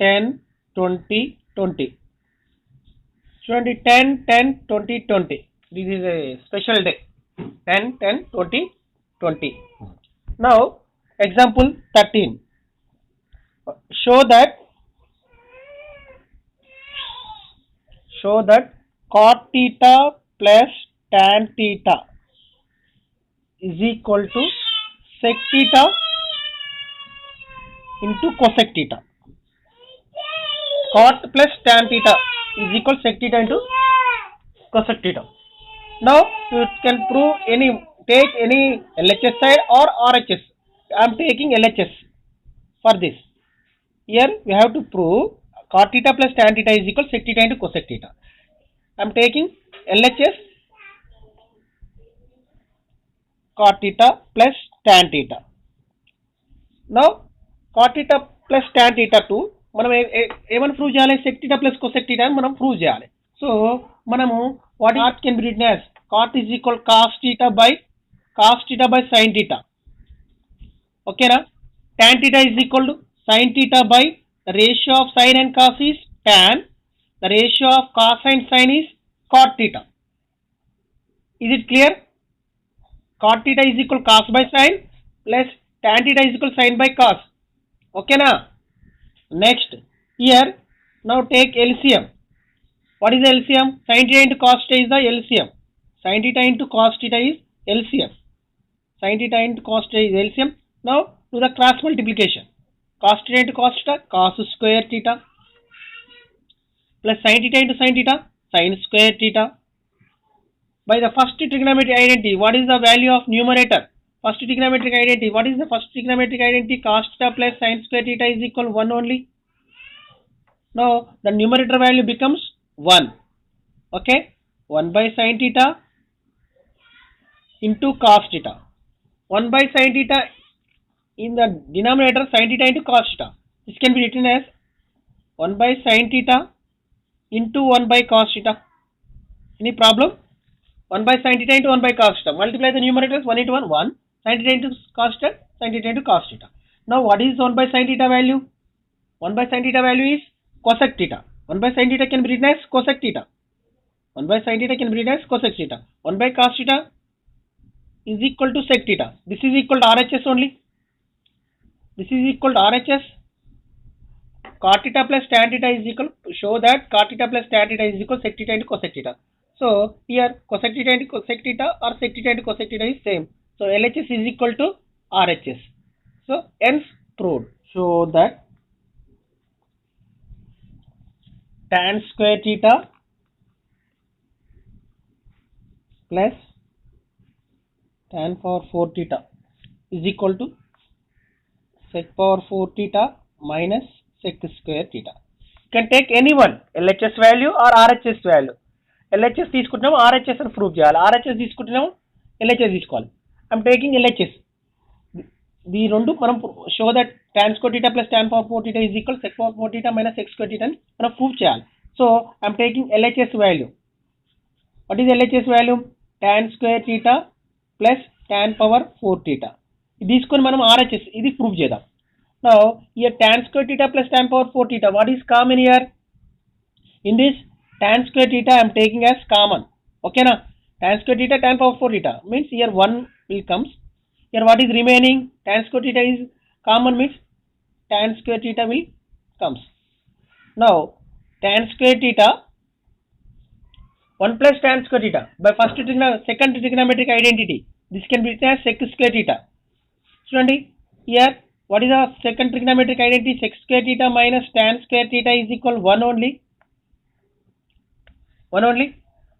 10 20 20. చూడండి 10 10 20 20. This is a special day. 10 10 20 20. Now example 13. Show that cot theta plus tan theta is equal to sec theta into cosec theta. Cot plus tan theta is equal to sec theta into cosec theta. Now you can prove take any LHS side or RHS. I am taking LHS for this. Here we have to prove cot theta plus tan theta is equal to sec theta into cosec theta. I am taking LHS cot theta plus tan theta. Now cot theta plus tan theta 2 మనం ఏమని prove చేయాలి? sec theta plus cosec theta అని మనం prove చేయాలి. So మనము what can be written as cot is equal cos theta by sin theta. ఓకేనా? tan theta is equal to sin theta by the ratio of sin and cos is tan. The ratio of cos and sin is cot theta. Is it clear? Cot theta is equal cos by sin plus tan theta is equal sin by cos. Okay na? Next, here now take LCM. What is the LCM? Sin theta into cos theta is the LCM. Sin theta into cos theta is LCM. Sin theta into cos theta is LCM. Now do the cross multiplication. Cos theta into cos theta, cos square theta, plus sin theta into sin theta, sin square theta. By the first trigonometric identity, what is the value of numerator? First trigonometric identity, what is the first trigonometric identity? Cos theta plus sin square theta is equal 1 only. Now the numerator value becomes 1. Okay, 1 by sin theta into cos theta. 1 by sin theta in the denominator, sin theta into cos theta. This can be written as 1 by sin theta into 1 by cos theta. Any problem? 1 by sin theta into 1 by cos theta. Multiply the numerators, 1 into 1, 1. Sin theta into cos theta, sin theta into cos theta. Now what is 1 by sin theta value? 1 by sin theta value is cosec theta. 1 by sin theta can be written as cosec theta. 1 by sin theta can be written as cosec theta. 1 by cos theta is equal to sec theta. This is equal to RHS only. This is equal to RHS. Cot theta plus tan theta is equal, show that cot theta plus tan theta is equal to sec theta into cosec theta. So here cosec theta into cosec theta or sec theta into cosec theta is same. So LHS is equal to RHS. So hence proved. Show that tan square theta plus tan power 4 theta is equal to sec power 4 theta minus sec square theta. You can take any one, LHS value or RHS value. LHS తీసుకుంటున్నాము, RHS అని prove చేయాలి. RHS తీసుకుంటున్నాము, LHS తీసుకోవాలి. I'm taking LHS. ఈ రెండు మనం show that tan square theta plus tan power 4 theta is equal sec power 4 theta minus sec square theta అని మనం ప్రూవ్ చేయాలి. So I'm taking LHS value. What is LHS value? Tan square theta plus tan power 4 theta. ఇది తీసుకొని మనం RHS ఇది prove చేద్దాం. Now here tan square theta plus tan power 4 theta. What is common here? In this tan square theta I am taking as common. Okay na? Tan square theta tan power 4 theta means here 1 will comes. Here what is remaining? Tan square theta is common means tan square theta will comes. Now tan square theta 1 plus tan square theta by second trigonometric identity. This can be written as sec square theta. చూడండి here what is the second trigonometric identity? Sec square theta minus tan square theta is equal 1 only. 1 only.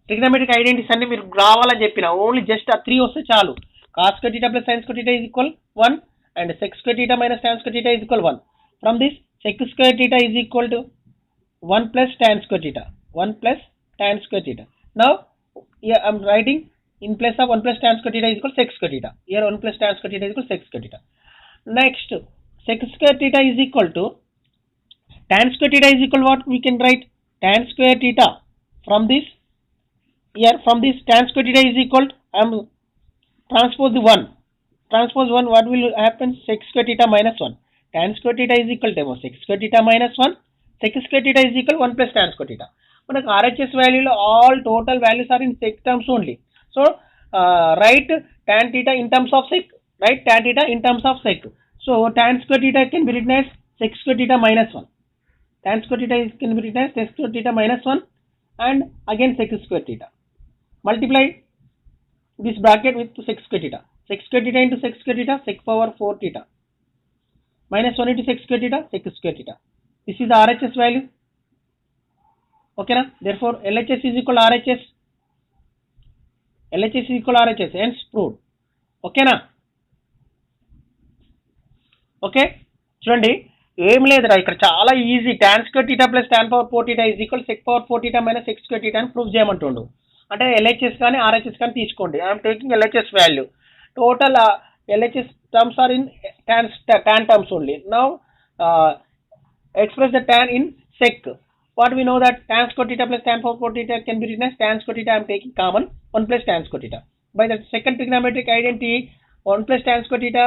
Trigonometric identities అన్ని మీరు రావాలని చెప్పిన only just ఆ 3 వస్తే చాలు. Cos square theta plus sin square theta is equal 1 and sec square theta minus tan square theta is equal 1. From this sec square theta is equal to 1 plus tan square theta. 1 plus tan square theta. Now here I am writing in place of 1 plus tan square theta is equal sec square theta. Here 1 plus tan square theta is equal sec square theta. Next sec square theta is equal to tan square theta is equal what? We can write tan square theta from this. Here from this tan square theta is equal to I am transpose the 1. Transpose 1, what will happen? Sec square theta minus 1. Tan square theta is equal to sec square theta minus 1 sec square theta is equal 1 plus tan square theta. మనకు RHS వాల్యూలో all total values are in sec terms only. So write tan theta in terms of sec. Write tan theta in terms of sec. So tan square theta can be written as sec square theta minus 1. Tan square theta can be written as sec square theta minus 1 and again sec square theta. Multiply this bracket with sec square theta. Sec square theta into sec square theta, sec power 4 theta. Minus 1 into sec square theta, sec square theta. This is the RHS value. Okay na? Therefore LHS is equal to RHS. LHS is equal to RHS. Hence proved. Okay na? Okay? చూడండి ఏం లేదురా ఇక్కడ చాలా easy tan square theta plus tan power 4 theta is equal to sec power 4 theta minus sec square theta అని prove చేయమంటుండు. అంటే LHS కానీ RHS కానీ తీసుకోండి. I'm taking LHS value. Total LHS terms are in tan terms only. Now express the tan in sec. What we know that tan square theta plus tan power 4 theta can be written as tan square theta. I am taking common 1 plus tan square theta. By the second trigonometric identity, 1 plus tan square theta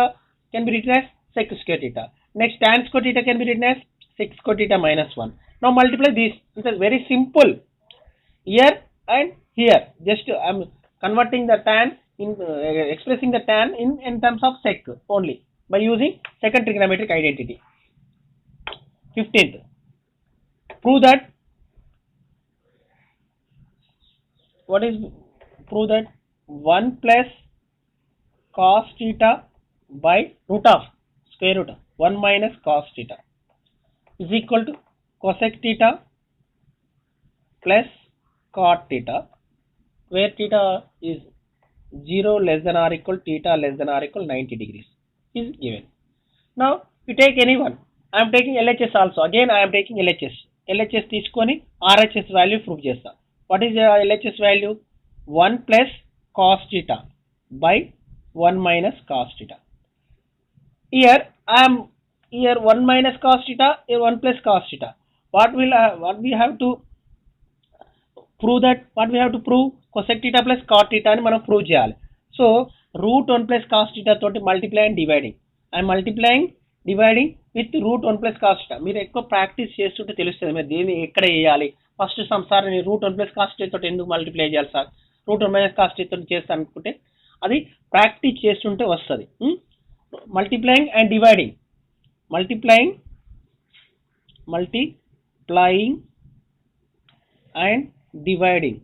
can be written as sec square theta. Next, tan square theta can be written as sec square theta minus 1. Now multiply this. It is very simple. Here and here. Just I am converting the tan in expressing the tan in terms of sec only by using second trigonometric identity. 15th, prove that prove that 1 plus cos theta by root of square root of 1 minus cos theta is equal to cosec theta plus cot theta, where theta is 0 less than or equal theta less than or equal 90 degrees is given. Now you take any one. I am taking LHS also. Again I am taking LHS. LHS తీసుకొని RHS value prove చేస్తా. What is the LHS value? 1 plus cos theta by 1 minus cos theta. Here I am 1 minus cos theta, here 1 plus cos theta. What we have to prove that? What we have to prove? Cosec theta plus cot theta అని మనం prove చేయాలి. So root 1 plus cos theta తోటి multiply and dividing. I'm multiplying dividing with root 1 plus cos theta. మీరు ఎక్కువ practice చేస్తుంటే తెలుస్తుంది మీరు దేన్ని ఎక్కడ వేయాలి. ఫస్ట్ సార్ నేను రూట్ 1 ప్లస్ కాస్ theta తోటి ఎందుకు మల్టిప్లై చేయాలి sir, root 1 minus cos theta తోటి చేస్తాను అనుకుంటే అది ప్రాక్టీస్ చేస్తుంటే వస్తుంది. Multiplying and dividing. Multiplying and dividing.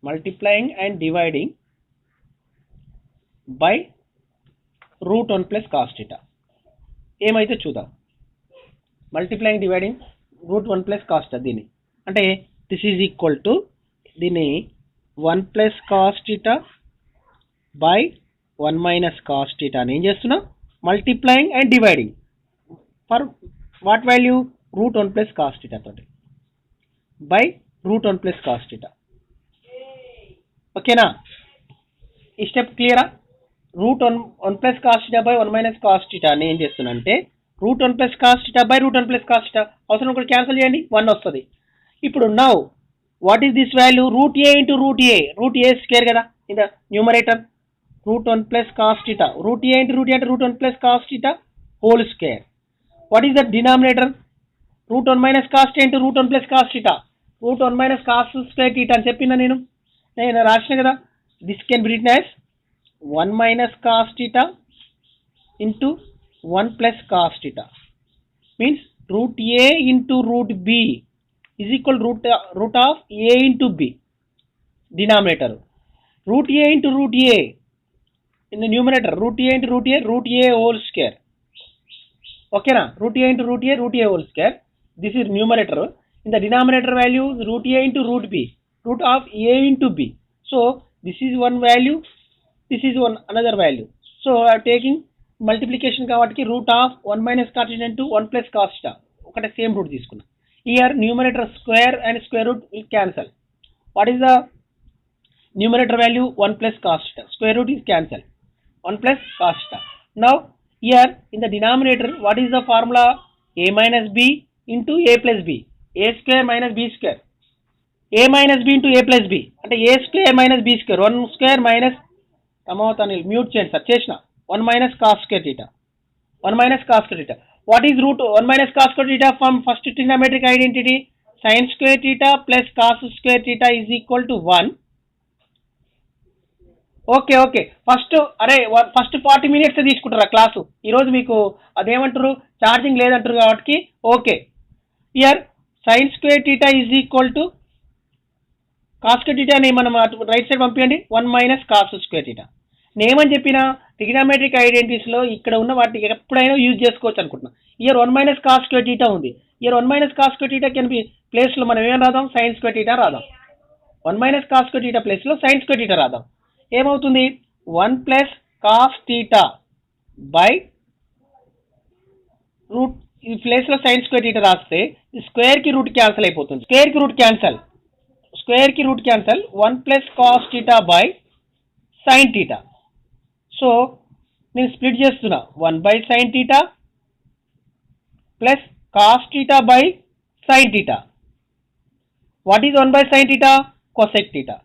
Multiplying and dividing by root 1 plus cos theta. ఏమైతే చూద్దాం. Multiplying dividing root 1 plus cos theta దీన్ని అంటే దిస్ ఈజ్ ఈక్వల్ టు దీన్ని 1 plus cos theta by 1 minus cos theta అని ఏం చేస్తున్నా multiplying and dividing for what value root 1 plus cos theta తోటి by root 1 plus cos theta. ఓకేనా, ఈ step క్లియరా? Root 1 plus cos theta by 1 minus cos theta అని ఏం చేస్తున్నా అంటే root 1 plus cos theta by root 1 plus cos theta. అవసరం ఒకటి క్యాన్సిల్ చేయండి, 1 వస్తుంది. ఇప్పుడు now what is this value? Root A into root A square కదా in the numerator. Root 1 plus cos theta, root A into root A అంటే root 1 plus cos theta whole square. What is the denominator? Root 1 minus cos theta into root 1 plus cos theta. Root 1 minus cos square theta అని చెప్పిన నేను రాసిన కదా. This can be written as 1 minus cos theta into 1 plus cos theta means root a into root b is equal to root of a into b denominator. Root a into root a in the numerator, root a into root a whole square. Okay na, root a into root a whole square. This is numerator. In the denominator value root a into root b, root of a into b. So this is one value, this is one another value. So I am taking multiplication కాబట్టి root of 1 minus cos theta into 1 plus cos theta ఒకటే same route తీసుకున్నా. Here numerator square and square root will cancel. What is the numerator value? 1 plus cos theta. Square root is cancel. 1 plus cos theta. Now here in the denominator what is the formula? A minus b into a plus b. A square minus b square. A minus b into a plus b అంటే a square minus b square. 1 square minus అమౌతాన్ని mute చేయండి sir చేసిన 1 minus cos square theta. 1 minus cos square theta. what is root 1 minus cos square theta from first trigonometric identity? Sin square theta plus cos square theta is equal to 1. Okay first first 40 minutes తీసుకుంటారా class ఈరోజు మీకు అదేమంటారు charging లేదంటారు కాబట్టి okay here sign square theta is equal to cos square theta ని మనం right side పంపించండి 1 minus cos square theta నేమని చెప్పిన ట్రిగనోమెట్రిక్ ఐడెంటిటీస్ లో ఇక్కడ ఉన్న వాటికి ఎప్పుడైనా యూజ్ చేసుకోవచ్చు అనుకుంటున్నా here 1 minus cos square theta ఉంది here 1 minus cos square theta can be place లో మనం ఏం రాద్దాం సైన్ స్క్వేర్ థీటా రాద్దాం 1 minus cos square theta place లో సైన్ స్క్వేర్ థీటా రాద్దాం ఏమవుతుంది 1 plus cos theta by root ఈ ప్లేస్ లో సైన్ స్క్వేర్ థీటా రాస్తే స్క్వేర్ కి రూట్ క్యాన్సిల్ అయిపోతుంది స్క్వేర్ కి root cancel 1 plus cos theta by sine theta so నేను స్ప్లిట్ చేస్తున్నా 1 by sine theta plus cos theta by sine theta what is 1 by sine theta cosec theta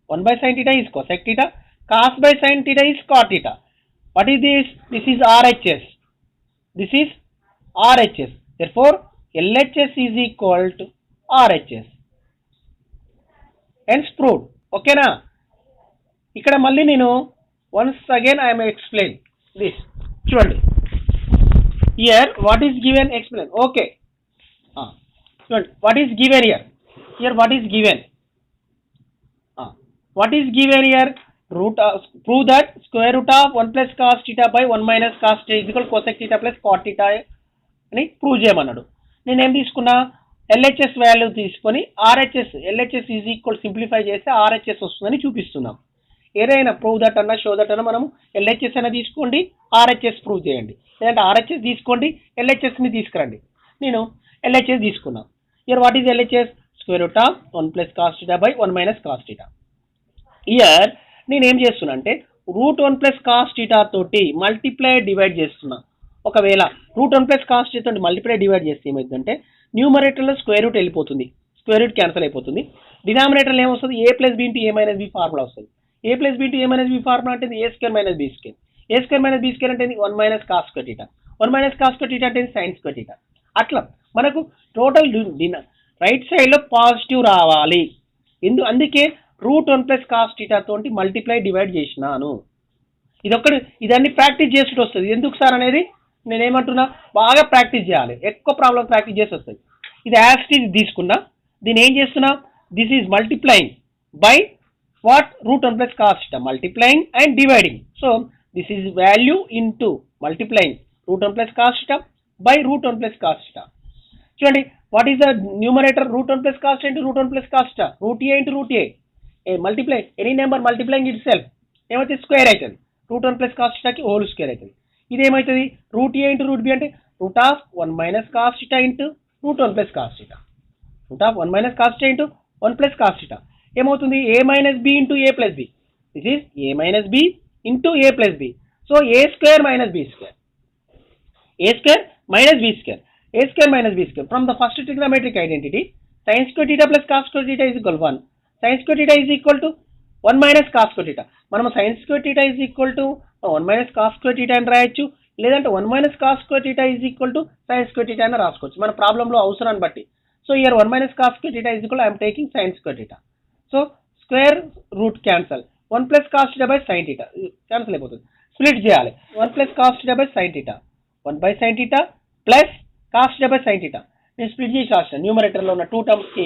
1 by sin theta is cosec theta cos by sin theta is cot theta what is this is RHS therefore LHS is equal to RHS hence proved okay na ikkada malli nenu once again I am explain this చూడండి here what is given explain okay చూడండి what is given here what is given what is given here prove that square root of 1 plus cos theta by 1 minus cos theta is equal to cosec theta plus cot theta అని prove చేయమన్నాడు నేను ఏం తీసుకున్నా LHS value తీసుకొని RHS LHS is equal simplify చేస్తే RHS వస్తుందని చూపిస్తున్నాం ఏదైనా ప్రూవ్ దట్ అన్న షో దట్ అన్న మనం LHS అయినా తీసుకోండి RHS ప్రూవ్ చేయండి లేదంటే RHS తీసుకోండి LHS ని తీసుకురండి నేను LHS తీసుకున్నా here what is LHS square root of 1 plus cos theta by 1 minus cos theta here నేను ఏం చేస్తున్నా అంటే రూట్ 1 ప్లస్ కాస్ థీటా తోటి మల్టిప్లై డివైడ్ చేస్తున్నా ఒకవేళ రూట్ 1 ప్లస్ కాస్ థీటా తోటి మల్టిప్లై డివైడ్ చేస్తే ఏమవుతుందంటే న్యూమరేటర్లో స్క్వేర్ రూట్ వెళ్ళిపోతుంది స్క్వేర్ రూట్ క్యాన్సిల్ అయిపోతుంది డినామినేటర్లో ఏమొస్తుంది ఏ ప్లస్ బి ఇంటూ ఏ మైనస్ బి ఫార్ములా వస్తుంది ఏ ప్లస్ బి ఇంటూ ఏ మైనస్ బి ఫార్ములా అంటే ఏ square minus B square A square minus B square అంటే 1 minus cos square theta 1 minus cos square theta అంటే sign square theta అట్లా మనకు total right సైడ్లో positive రావాలి అందుకే route 1 plus cos theta తోటి multiply divide చేసినాను ఇదన్నీ ప్రాక్టీస్ చేసి వస్తుంది ఎందుకు సార్ అనేది నేనేమంటున్నా బాగా ప్రాక్టీస్ చేయాలి ఎక్కువ ప్రాబ్లం ప్రాక్టీస్ చేసి వస్తుంది ఇది యాస్టీజ్ తీసుకున్నా దీన్ని ఏం చేస్తున్నా this is multiplying by what root 1 plus cos theta multiplying and dividing so this is value into multiplying root 1 plus cos theta by root 1 plus cos theta చూడండి what is the numerator root 1 plus cos theta into root 1 plus cos theta root A into root A multiply any number multiplying itself ఏమైతే square అవుతుంది root 1 plus cos థీటాకి whole square అవుతుంది ఇది ఏమవుతుంది root A into root B అంటే root of 1 minus cos theta into root 1 plus cos theta root of 1 minus cos theta into 1 plus cos theta ఏమవుతుంది A minus B into A plus B this is A minus B into A plus B so A square minus B square A square minus B square a square minus b square from the first trigonometric identity sin square theta plus cos square theta is equal to 1 sin square theta is equal to 1 minus cos square theta మనము sin square theta is equal to 1 minus cos square theta అని రాయొచ్చు లేదంటే 1 minus cos square theta is equal to sin square theta అని రాసుకోవచ్చు మన ప్రాబ్లంలో అవసరాన్ని బట్టి so here 1 minus cos square theta is equal to I am taking sin square theta so square root cancel 1 plus cos theta by sin theta cancel అయిపోతుంది split చేయాలి 1 plus cos theta by sin theta 1 by sin theta plus cos theta by sin theta నేను split చేసి రాసిన న్యూమరేటర్లో ఉన్న 2 టర్మ్స్కి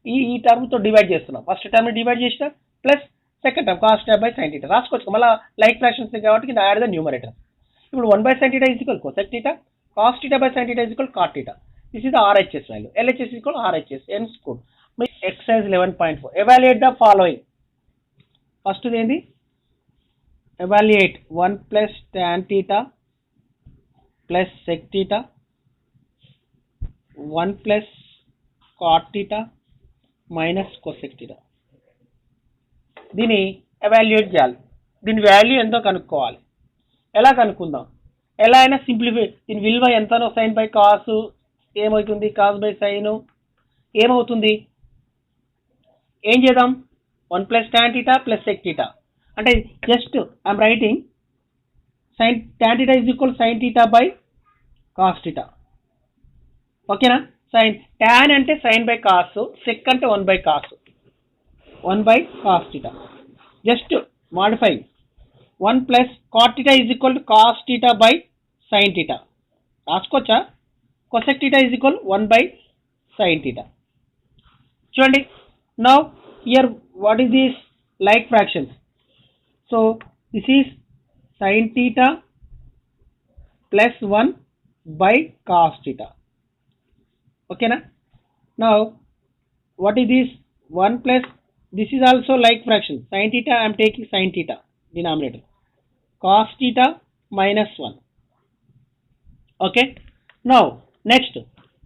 ఈ టర్మ్తో divide చేస్తున్నాం first టర్మ్ని divide చేసిన plus second term cos theta by sin theta రాసుకోవచ్చు మళ్ళీ లైక్ ఫ్రాక్షన్స్ కాబట్టి యాడ్ ద న్యూమరేటర్ ఇప్పుడు 1 by sin theta is equal cosec theta cos theta by sin theta is equal cot theta this is the RHS value LHS is equal RHS hence good exercise 11.4 evaluate the following first ఏంది evaluate 1 plus tan theta plus sec theta 1 plus cot theta minus cosec theta దీన్ని evaluate చేయాలి దీని value ఎంతో కనుక్కోవాలి ఎలా కనుక్కుందాం ఎలా అయినా సింప్లిఫై దీని విలువ ఎంతనో సైన్ బై కాస్ ఏమవుతుంది కాస్ బై సైన్ ఏమవుతుంది ఏం చేద్దాం 1 plus tan theta plus sec theta అంటే just I'm writing sin tan theta is equal sin theta by cos theta. ఓకేనా? సైన్ tan అంటే సైన్ బై కాస్, సెక్ అంటే 1/cos, 1/cos theta. Just modify 1 plus cot theta is equal to cos theta by sine theta. రాసుకోవచ్చా? Cosec theta is equal 1/sin theta. చూడండి, now here what is this like fractions. So this is sin theta plus 1/cos theta. ఓకేనా? Now what is this 1 plus this is also like fraction sin theta. I am taking sin theta denominator, cos theta minus 1. Okay, now next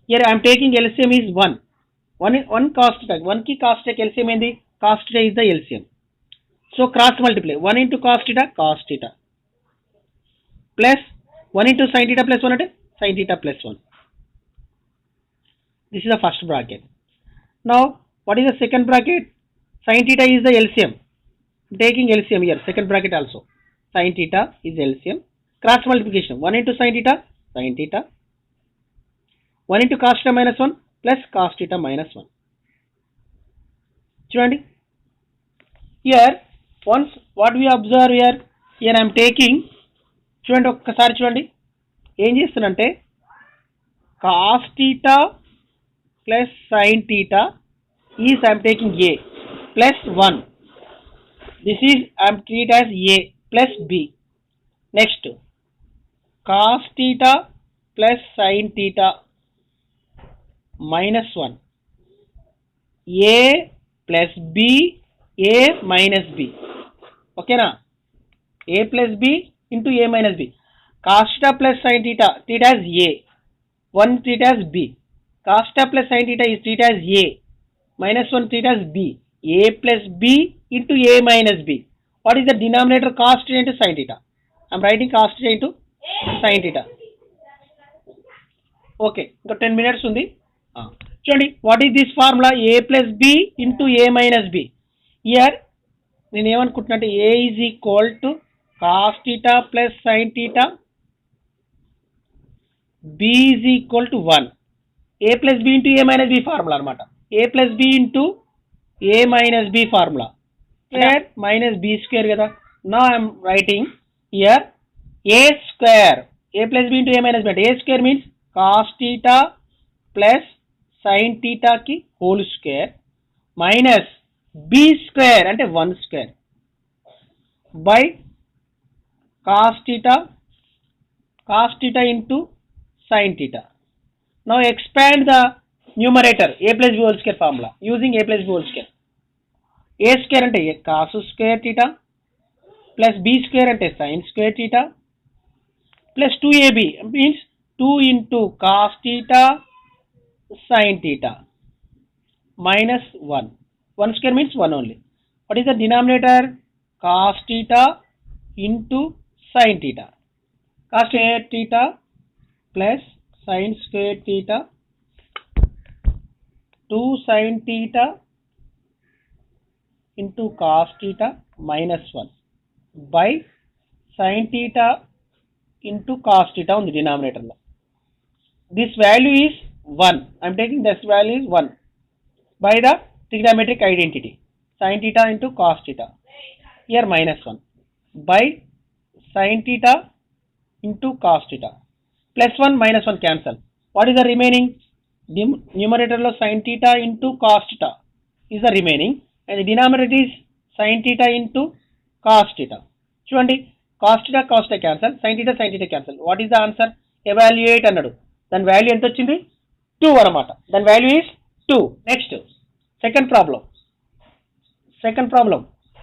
here I am taking LCM is 1 cos theta, 1 ki cos theta LCM endi, cos theta is the LCM, so cross multiply 1 into cos theta plus 1 into sin theta plus 1 ante sin theta plus 1. This is the first bracket. Now what is the second bracket? Sin theta is the LCM. I'm taking LCM here, second bracket also. Sin theta is LCM. Cross multiplication 1 into sin theta, 1 into cos theta minus 1 plus cos theta minus 1. చూడండి, here once what we observe here I am taking, చూడండి ఒక్కసారి చూడండి ఏం చేస్తున్నంటే cos theta plus sin theta is I am taking A plus 1. This is I am treat as A plus B. Next, cos theta plus sin theta minus 1. A plus B, A minus B. Okay na? A plus B into A minus B. Cos theta plus sin theta, theta as A. 1 theta as B. Cos theta plus sin theta is theta as A. Minus 1 theta is B. A plus B into A minus B. What is the denominator? Cos theta into sin theta. I am writing cos theta into sin theta. Okay, ఇంకా 10 minutes ఉంది. చూడండి, what is this formula? A plus B into A minus B. Here నేను ఏమనుకుంటున్నా అంటే A is equal to cos theta plus sin theta, B is equal to 1. A plus B into A minus B formula అనమాట. A plus B into A minus B formula. Here minus B square కదా. Now I am writing here A square. A plus B into A minus B. A square means cos theta plus sin theta ki whole square minus B square అంటే 1 square by cos theta into sin theta. Now expand the numerator A plus B whole square formula using A plus B whole square. A square అంటే cos square theta plus B square అంటే sin square theta plus 2AB means 2 into cos theta sin theta minus 1. 1 square means 1 only. What is the denominator? Cos theta into sin theta. Cos square theta plus sin square theta 2 sin theta into cos theta minus 1 by sin theta into cos theta on the denominator. This value is 1. I am taking this value is 1 by the trigonometric identity. Sin theta into cos theta. Here minus 1 by sin theta into cos theta. Plus 1 minus 1 cancel. What is the remaining? Numerator lo sin theta into cos theta is the remaining and the denominator is sin theta into cos theta. చూడండి, cos theta cancel, sin theta cancel. What is the answer? Evaluate అన్నాడు. దాని value ఎంత వచ్చింది? 2 అన్నమాట. దాని value is 2. Next second problem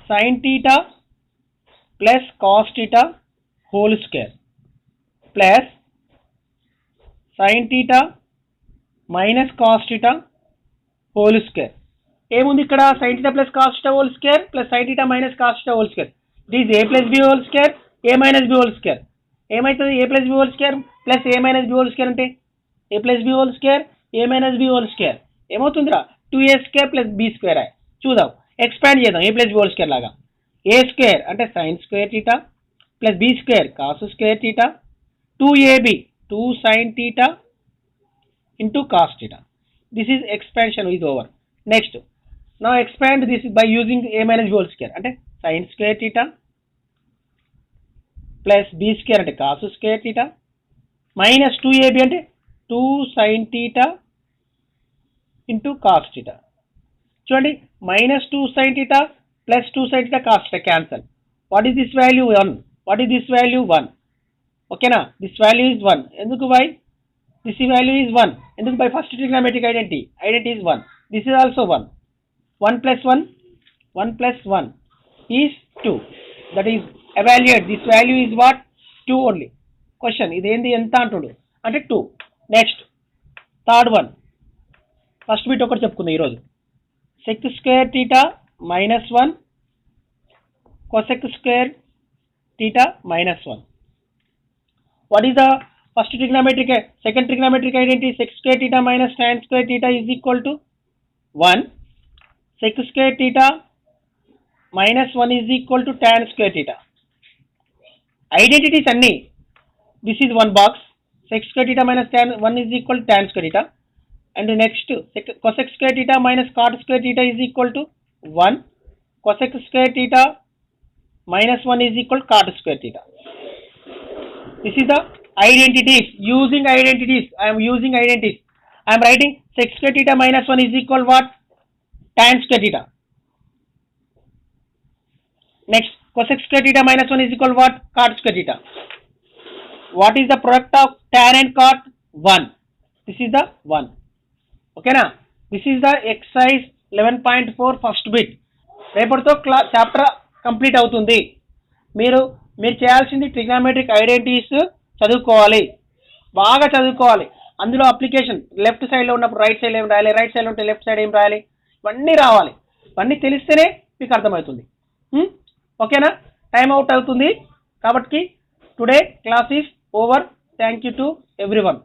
sin theta plus cos theta whole square plus sin theta minus cos theta whole square. ఏముంది ఇక్కడ? sin theta plus cos theta whole square plus sin theta minus cos theta whole square. It is a plus b whole square, a minus b whole square. ఏమైతుంది? a plus b whole square plus a minus b whole square అంటే a plus b whole square, a minus b whole square. ఏమవుతుందిరా? 2a square plus b square. చూద్దాం, expand చేద్దాం. a plus b whole square లాగా a square అంటే sin square theta plus b square cos square theta 2ab 2 sin theta into cos theta. This is expansion is over. Next, now expand this by using a minus b whole square అంటే sin square theta plus b square అంటే cos square theta minus 2ab అంటే 2 sin theta into cos theta. చూడండి minus 2 sin theta plus 2 sin theta cos theta cancel. What is this value? 1. What is this value? 1. Okay na? This value is 1. ఎందుకు by? This value is 1. ఎందుకు by first trigonometric identity? Identity is 1. This is also 1. 1 plus 1? 1 plus 1 is 2. That is evaluate. This value is what? 2 only. Question. ఇదేంది ఎంత అంటుడు? అంటే 2. Next. Third one. First bit ఒకటి చెప్పుకుందాం ఈరోజు. Sec square theta minus 1 cosec square theta minus 1. What is the first trigonometric, second trigonometric identity? Sec square theta minus tan square theta is equal to 1. Sec square theta minus 1 is equal to tan square theta. Identities anni. This is one box. Sec square theta minus tan 1 is equal to tan square theta. And the next cosec square theta minus cot square theta is equal to 1. Cosec square theta minus 1 is equal to cot square theta. This is the identities. Using identities. I am using identities. I am writing sec square theta minus 1 is equal what? Tan square theta. Next, cosec square theta minus 1 is equal what? Cot square theta. What is the product of tan and cot? 1. This is the 1. Okay na? This is the exercise 11.4 first bit. రేపటితో chapter complete అవుతుంది. మీరు చేయాల్సింది trigonometric identities చదువుకోవాలి, బాగా చదువుకోవాలి. అందులో application left సైడ్లో ఉన్నప్పుడు రైట్ సైడ్ ఏం రాయాలి, రైట్ సైడ్లో ఉంటే లెఫ్ట్ సైడ్ ఏం రాయాలి, ఇవన్నీ రావాలి. ఇవన్నీ తెలిస్తేనే మీకు అర్థమవుతుంది. ఓకేనా? టైం అవుట్ అవుతుంది కాబట్టి today class is over. Thank you to everyone.